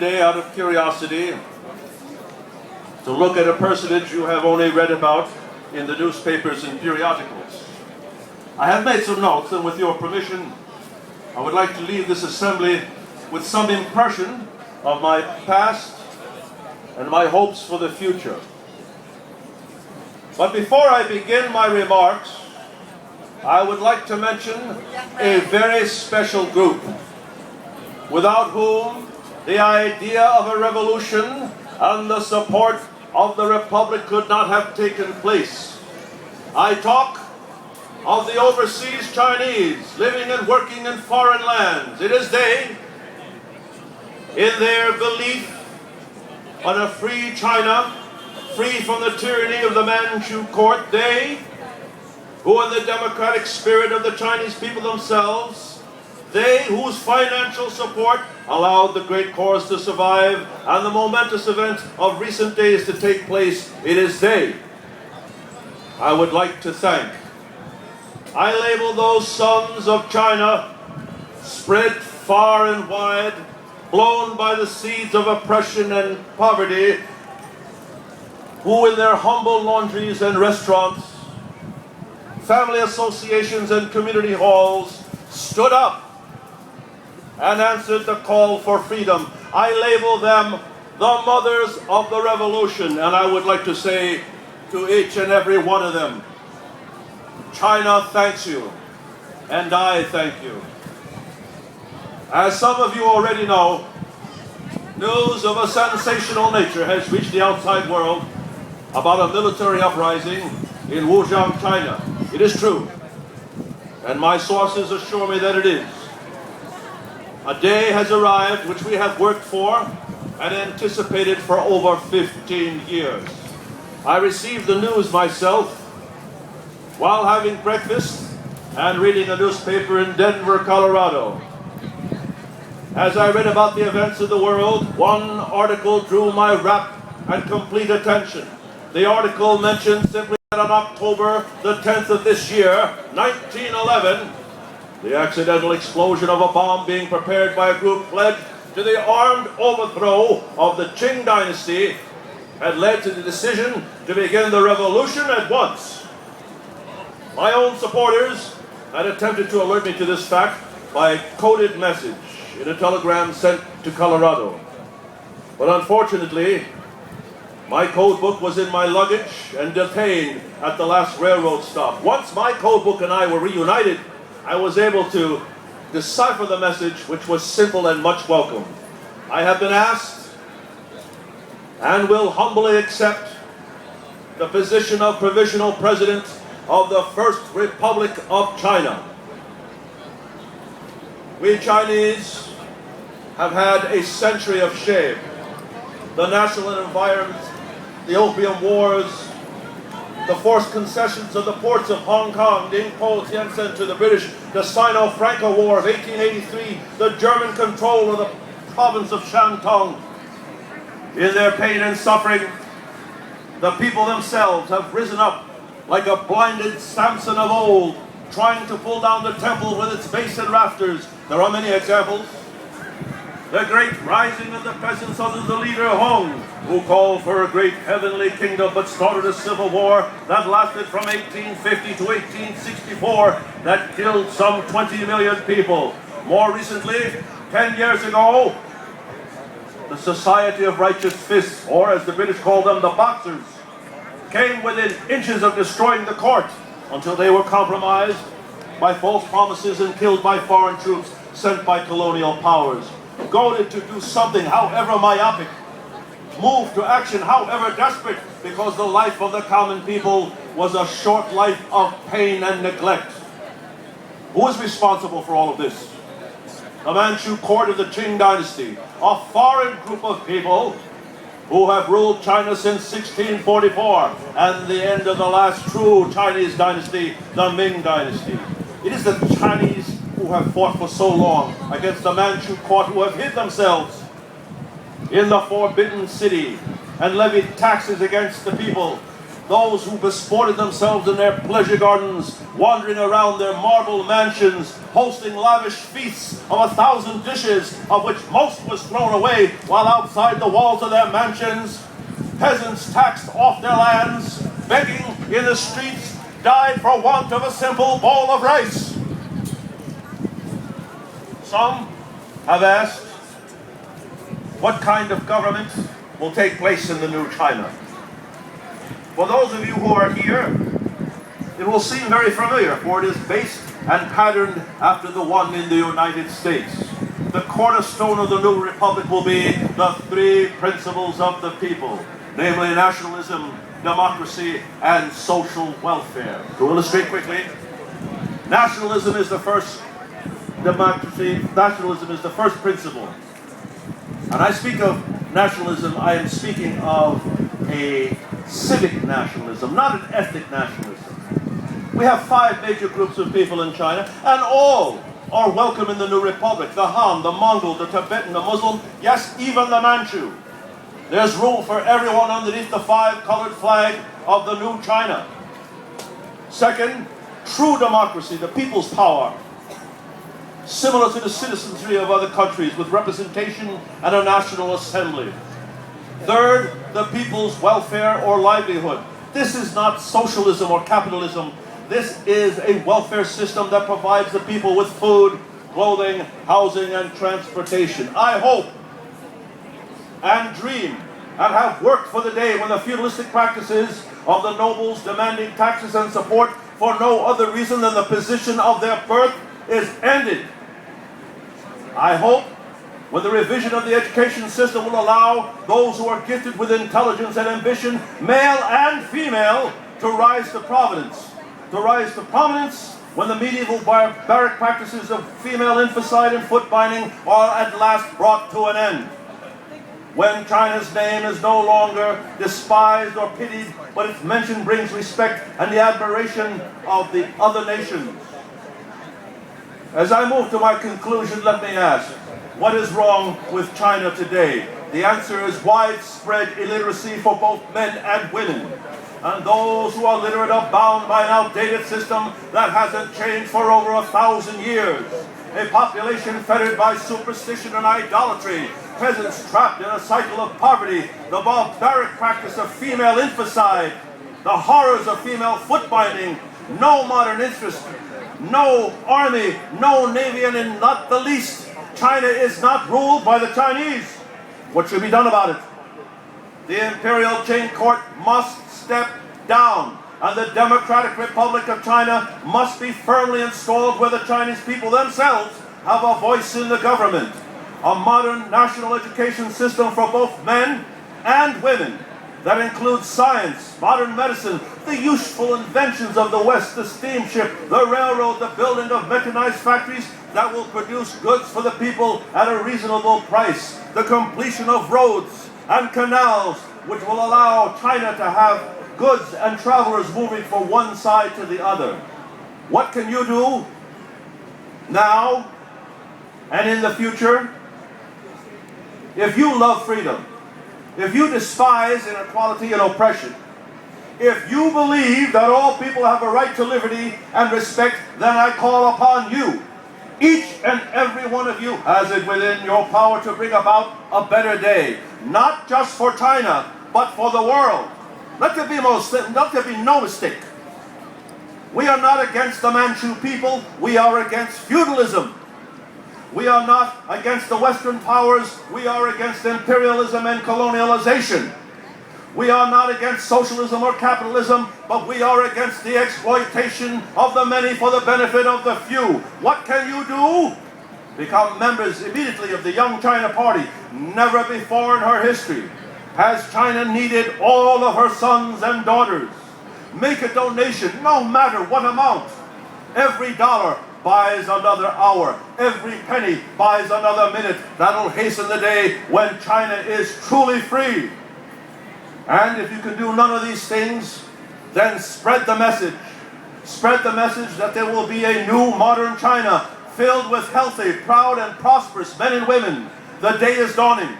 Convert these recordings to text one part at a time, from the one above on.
Today, out of curiosity, to look at a personage you have only read about in the newspapers and periodicals. I have made some notes, and with your permission, I would like to leave this assembly with some impression of my past and my hopes for the future. But before I begin my remarks, I would like to mention a very special group, without whom the idea of a revolution and the support of the Republic could not have taken place. I talk of the overseas Chinese living and working in foreign lands. It is they, in their belief on a free China, free from the tyranny of the Manchu court, they, who in the democratic spirit of the Chinese people themselves, they whose financial support allowed the great cause to survive and the momentous events of recent days to take place, it is they I would like to thank. I label those sons of China, spread far and wide, blown by the seeds of oppression and poverty, who in their humble laundries and restaurants, family associations and community halls stood up and answered the call for freedom. I label them the mothers of the revolution, and I would like to say to each and every one of them, China thanks you, and I thank you. As some of you already know, news of a sensational nature has reached the outside world about a military uprising in Wujiang, China. It is true, and my sources assure me that it is. A day has arrived which we have worked for and anticipated for over 15 years. I received the news myself while having breakfast and reading a newspaper in Denver, Colorado. As I read about the events of the world, one article drew my rapt and complete attention. The article mentioned simply that on October the 10th of this year, 1911, the accidental explosion of a bomb being prepared by a group led to the armed overthrow of the Qing dynasty had led to the decision to begin the revolution at once. My own supporters had attempted to alert me to this fact by a coded message in a telegram sent to Colorado. But unfortunately, my code book was in my luggage and detained at the last railroad stop. Once my code book and I were reunited, I was able to decipher the message, which was simple and much welcome. I have been asked and will humbly accept the position of Provisional President of the First Republic of China. We Chinese have had a century of shame. The national environment, the Opium Wars, the forced concessions of the ports of Hong Kong, Ningpo, Yat Sen to the British, the Sino-Franco War of 1883, the German control of the province of Chinatown. In their pain and suffering, the people themselves have risen up like a blinded Samson of old, trying to pull down the temple with its base and rafters. There are many examples. The great rising of the peasants under the leader Hong, who called for a great heavenly kingdom but started a civil war that lasted from 1850 to 1864 that killed some 20 million people. More recently, 10 years ago, the Society of Righteous Fists, or as the British call them, the Boxers, came within inches of destroying the court until they were compromised by false promises and killed by foreign troops sent by colonial powers. Goaded to do something, however myopic, moved to action, however desperate, because the life of the common people was a short life of pain and neglect. Who is responsible for all of this? The Manchu court of the Qing dynasty, a foreign group of people who have ruled China since 1644 and the end of the last true Chinese dynasty, the Ming dynasty. It is the Chinese who have fought for so long against the Manchu court, who have hid themselves in the Forbidden City and levied taxes against the people, those who besported themselves in their pleasure gardens, wandering around their marble mansions, hosting lavish feasts of 1,000 dishes, of which most was thrown away while outside the walls of their mansions. Peasants taxed off their lands, begging in the streets, died for want of a simple bowl of rice. Some have asked, what kind of government will take place in the new China? For those of you who are here, it will seem very familiar, for it is based and patterned after the one in the United States. The cornerstone of the new republic will be the three principles of the people, namely nationalism, democracy, and social welfare. To illustrate quickly, nationalism is the first nationalism is the first principle. And I speak of nationalism, I am speaking of a civic nationalism, not an ethnic nationalism. We have 5 major groups of people in China, and all are welcome in the new republic. The Han, the Mongol, the Tibetan, the Muslim, yes, even the Manchu. There's room for everyone underneath the 5-colored flag of the new China. Second, true democracy, the people's power, similar to the citizenry of other countries, with representation and a national assembly. Third, the people's welfare or livelihood. This is not socialism or capitalism. This is a welfare system that provides the people with food, clothing, housing, and transportation. I hope and dream and have worked for the day when the feudalistic practices of the nobles demanding taxes and support for no other reason than the position of their birth is ended. I hope when the revision of the education system will allow those who are gifted with intelligence and ambition, male and female, to rise to prominence. When the medieval barbaric practices of female infanticide and foot binding are at last brought to an end. When China's name is no longer despised or pitied, but its mention brings respect and the admiration of the other nations. As I move to my conclusion, let me ask, what is wrong with China today? The answer is widespread illiteracy for both men and women. And those who are literate are bound by an outdated system that hasn't changed for over 1,000 years. A population fettered by superstition and idolatry, peasants trapped in a cycle of poverty, the barbaric practice of female infanticide, the horrors of female foot binding, no modern interest, no army, no navy, and in not the least, China is not ruled by the Chinese. What should be done about it? The imperial chain court must step down, and the Democratic Republic of China must be firmly installed where the Chinese people themselves have a voice in the government. A modern national education system for both men and women that includes science, modern medicine, the useful inventions of the West, the steamship, the railroad, the building of mechanized factories that will produce goods for the people at a reasonable price, the completion of roads and canals which will allow China to have goods and travelers moving from one side to the other. What can you do now and in the future? If you love freedom, if you despise inequality and oppression, if you believe that all people have a right to liberty and respect, then I call upon you. Each and every one of you has it within your power to bring about a better day, not just for China, but for the world. Let there be no mistake. We are not against the Manchu people. We are against feudalism. We are not against the Western powers. We are against imperialism and colonialization. We are not against socialism or capitalism, but we are against the exploitation of the many for the benefit of the few. What can you do? Become members immediately of the Young China Party. Never before in her history has China needed all of her sons and daughters. Make a donation, no matter what amount. Every dollar buys another hour. Every penny buys another minute. That'll hasten the day when China is truly free. And if you can do none of these things, then spread the message. Spread the message that there will be a new modern China filled with healthy, proud, and prosperous men and women. The day is dawning.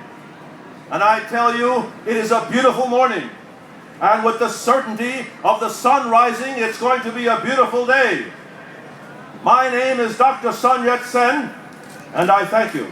And I tell you, it is a beautiful morning. and with the certainty of the sun rising, it's going to be a beautiful day. My name is Dr. Yat Sen, and I thank you.